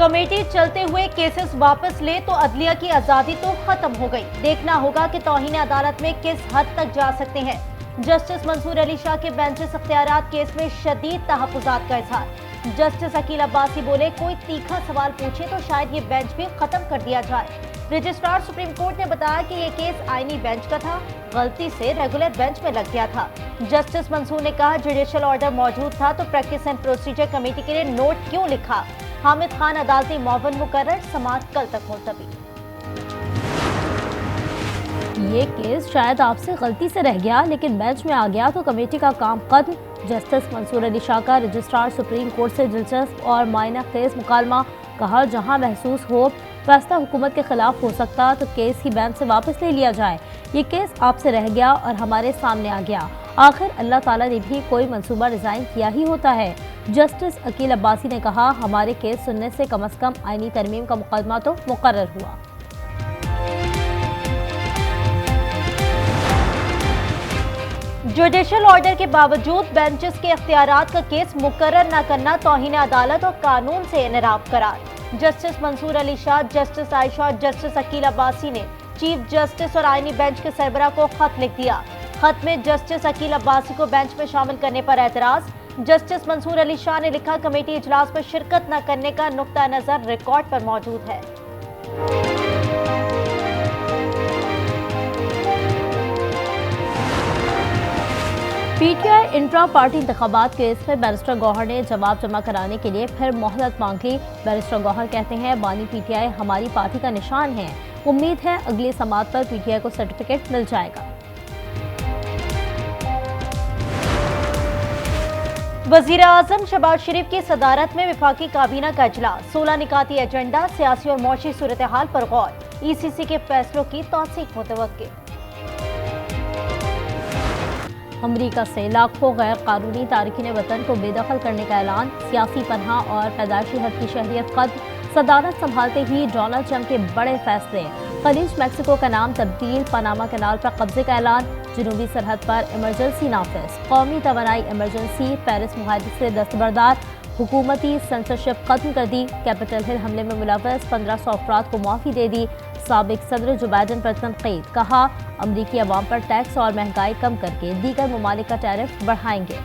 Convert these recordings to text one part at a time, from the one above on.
Committee चलते हुए cases वापस ले तो अदलिया की आजादी तो खत्म हो गई। देखना होगा कि तौहीन अदालत में किस हद तक जा सकते हैं। जस्टिस मंसूर अली शाह के बेंचेस इख्तियारात केस में शदीद तहफ्फुज़ात का इजहार। जस्टिस अकील अब्बासी बोले, कोई तीखा सवाल पूछे तो शायद ये बेंच भी खत्म कर दिया जाए। रजिस्ट्रार सुप्रीम कोर्ट ने बताया कि ये केस आईनी बेंच का था, गलती से रेगुलर बेंच में लग गया था। जस्टिस मंसूर ने कहा, जुडिशियल ऑर्डर मौजूद था तो प्रैक्टिस एंड प्रोसीजर कमेटी के लिए नोट क्यों लिखा। हामिद खान अदालती मुअव्विन मुकर्रर, समाअत कल तक मुलतवी। ये केस शायद आपसे गलती से रह गया लेकिन बेंच में आ गया तो कमेटी का काम खत्म। जस्टिस मंसूर अली शाह का रजिस्ट्रार सुप्रीम कोर्ट से दिलचस्प और मायना खेज मुकालमा। कहा, जहां महसूस हो फैसला हुकूमत के खिलाफ हो सकता तो केस ही बेंच से वापस ले लिया जाए। ये केस आपसे रह गया और हमारे सामने आ गया। आखिर अल्लाह ताला ने भी कोई मंसूबा डिजाइन किया ही होता है। जस्टिस अकील अब्बासी ने कहा, हमारे केस सुनने से कम आईनी तरमीम का मुकदमा तो मुकर्रर हुआ। जुडिशियल ऑर्डर के बावजूद बेंचेस के इख्तियारात का केस मुकर्रर न करना तौहीन अदालत और कानून से इनराब करार। जस्टिस मंसूर अली शाह, जस्टिस आयशा और जस्टिस अकील अब्बासी ने चीफ जस्टिस और आईनी बेंच के सरबराह को खत लिख दिया। खत में जस्टिस अकील अब्बासी को बेंच में शामिल करने पर एतराज। जस्टिस मंसूर अली शाह ने लिखा, कमेटी इजलास में शिरकत न करने का नुक्ता नजर रिकॉर्ड पर मौजूद है। पीटीआई इंट्रा पार्टी इंतखाबात केस में बैरिस्टर गौहर ने जवाब जमा कराने के लिए फिर मोहलत मांग ली। बैरिस्टर गौहर कहते हैं, बानी पीटीआई हमारी पार्टी का निशान है। उम्मीद है अगली समाअत पर पीटीआई को सर्टिफिकेट मिल जाएगा। वजीर आजम शहबाज शरीफ की सदारत में वफाकी काबीना का इजलास। 16 निकाती एजेंडा, सियासी और मौशी सूरत हाल पर गौर। ईसीसी के फैसलों की तौसीक मुतवक्किल। अमरीका से लाखों गैर कानूनी तारकीन वतन को बेदखल करने का ऐलान। सियासी पनाह और पैदाइशी हद की शहरियत खत्म। सदारत संभालते ही डोनाल्ड ट्रंप के बड़े फैसले। खलीज मैक्सिको का नाम तब्दील। पनामा कैनाल पर कब्जे का ऐलान। जनूबी सरहद पर इमरजेंसी नाफिज। कौमी तवानाई इमरजेंसी। पेरिस मुआहदे से दस्तबरदार। हुकूमती सेंसरशिप खत्म कर दी। कैपिटल हिल हमले में मुलव्वस 1500 अफराद को माफ़ी दे दी। साबिक सदर जो बाइडन पर तनकीद। कहा, अमरीकी अवाम पर टैक्स और महंगाई कम करके दीगर ममालिक का टैरिफ बढ़ाएंगे।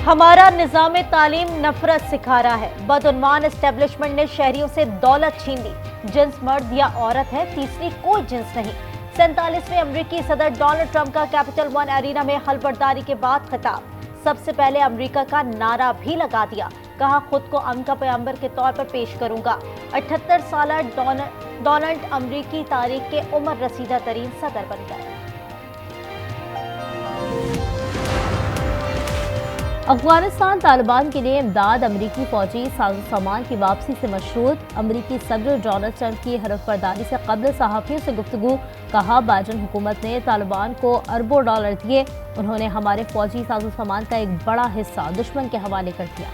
हमारा निज़ाम तालीम नफरत सिखा रहा है। बदउन्वान एस्टेब्लिशमेंट ने शहरियों से दौलत छीन ली। जिन्स मर्द या औरत है, तीसरी कोई जिन्स नहीं। 47वें अमरीकी सदर डोनाल्ड ट्रंप का कैपिटल वन एरिना में हलबर्दारी के बाद खिताब। सबसे पहले अमरीका का नारा भी लगा दिया। कहा, खुद को अमन का पैगंबर के तौर पर पेश करूंगा। 78 साल डोनाल्ड अमरीकी तारीख के उम्र रसीदा तरीन सदर बन गए। अफगानिस्तान तालिबान के लिए इमदाद। अमरीकी फौजी साजो सामान की वापसी से मशरूत। अमरीकी सदर डोनाल्ड ट्रंप की हरफबरदारी से कबल सहाफियों से गुफ्तगू। कहा, बाइडन हुकूमत ने तालिबान को अरबों डॉलर दिए। उन्होंने हमारे फौजी साजो सामान का एक बड़ा हिस्सा दुश्मन के हवाले कर दिया।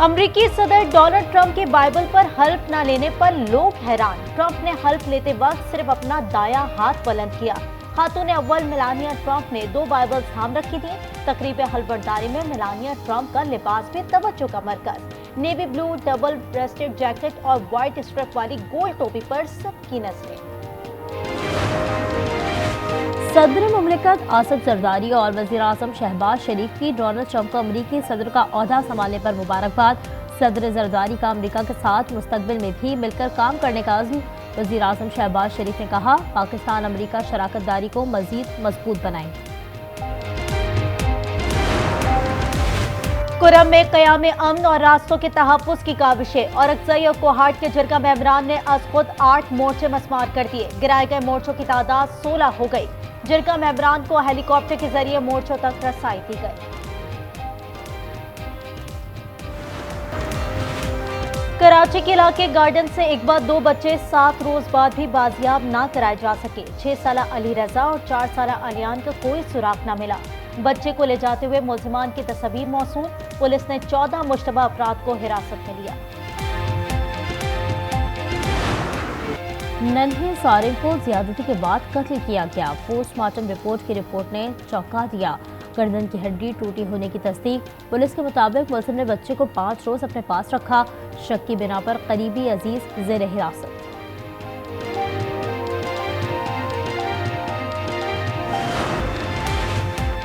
अमरीकी सदर डोनाल्ड ट्रंप के बाइबल पर हल्फ न लेने पर लोग हैरान। ट्रंप ने हल्फ लेते वक्त सिर्फ अपना दाया हाथ बुलंद किया। खातून अव्वल मेलानिया ट्रंप ने 2 बाइबल्स थाम रखी थी। तकरीब हलबर्दारी में मेलानिया ट्रंप का लिबास भी तवज्जो का मरकज। Navy blue double breasted jacket और व्हाइट स्ट्रिप वाली गोल टोपी पर सबकी नजरें। सदर मुमलिकत आसिफ जरदारी और वज़ीर आज़म शहबाज शरीफ की डोनाल्ड ट्रंप को अमरीकी सदर का ओहदा संभालने पर मुबारकबाद। सदर जरदारी का अमरीका के साथ मुस्तकबिल में भी मिलकर काम करने का अज़्म। वज़ीर आज़म शहबाज शरीफ ने कहा, पाकिस्तान अमरीका शराकतदारी को मज़ीद मजबूत बनाएंगे। कुरम में क़याम अमन और रास्तों के तहफ़्फ़ुज़ की काविशें। और अक्सई और कोहाट के जिरगा मेंबरान ने आज खुद 8 मोर्चे मस्मार कर दिए। गिराए गए मोर्चों की तादाद 16 हो गई। जिरगा मेंबरान को हेलीकॉप्टर के जरिए मोर्चों तक रसाई दी गई। कराची के इलाके गार्डन से एक बाद 2 बच्चे 7 रोज बाद भी बाजियाब ना कराए जा सके। 6 साल अली रजा और 4 साल अलियान का कोई सुराग न मिला। बच्चे को ले जाते हुए मुल्जिमान की तस्वीर मौसूल। पुलिस ने 14 मुश्तबा अफराद को हिरासत में लिया। नन्हे सारिम को ज्यादती के बाद कत्ल किया गया। पोस्टमार्टम रिपोर्ट की रिपोर्ट ने चौंका दिया। गर्दन की हड्डी टूटी होने की तस्दीक। पुलिस के मुताबिक मुलजिम ने बच्चे को 5 रोज अपने पास रखा। शक की बिना पर करीबी अजीज जेर हिरासत।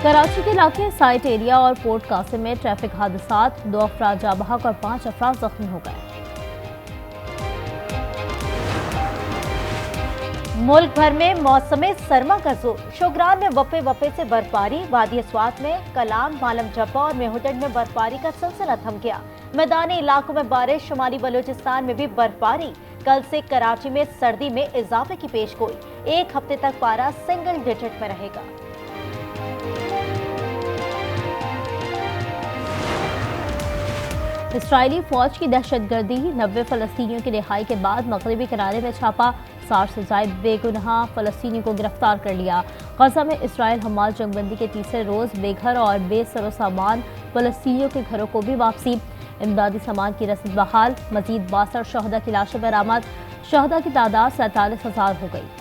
कराची के इलाके साइट एरिया और पोर्ट कासिम में ट्रैफिक हादसात, 2 अफराद जाँ बहक और 5 अफराद जख्मी हो गए। मुल्क भर में मौसम सरमा का जोर। शोग्रान में वफे वफे से बर्फबारी, वादी अस्वात में कलाम, मालम जब्बा और मेहुटन में बर्फबारी का सिलसिला थम गया। मैदानी इलाकों में बारिश, शुमाली बलूचिस्तान में भी बर्फबारी। कल से कराची में सर्दी में इजाफे की पेशगोई। 1 हफ्ते तक पारा सिंगल डिजिट में रहेगा। इसराइली फौज की दहशतगर्दी, 90 फलस्तीनियों की रिहाई के बाद मगरबी किनारे में छापा। 60 से ज्यादा बेगुनाह फलस्तीनी को गिरफ्तार कर लिया। गजा में इसराइल हमाल जंगबंदी के तीसरे रोज बेघर और बेसरो सामान फलस्तीनियों के घरों को भी वापसी। इमदादी सामान की रसीद बहाल। मजीद 62 शहदा की लाशें बरामद। शहदा की तादाद 47,000 हो गई।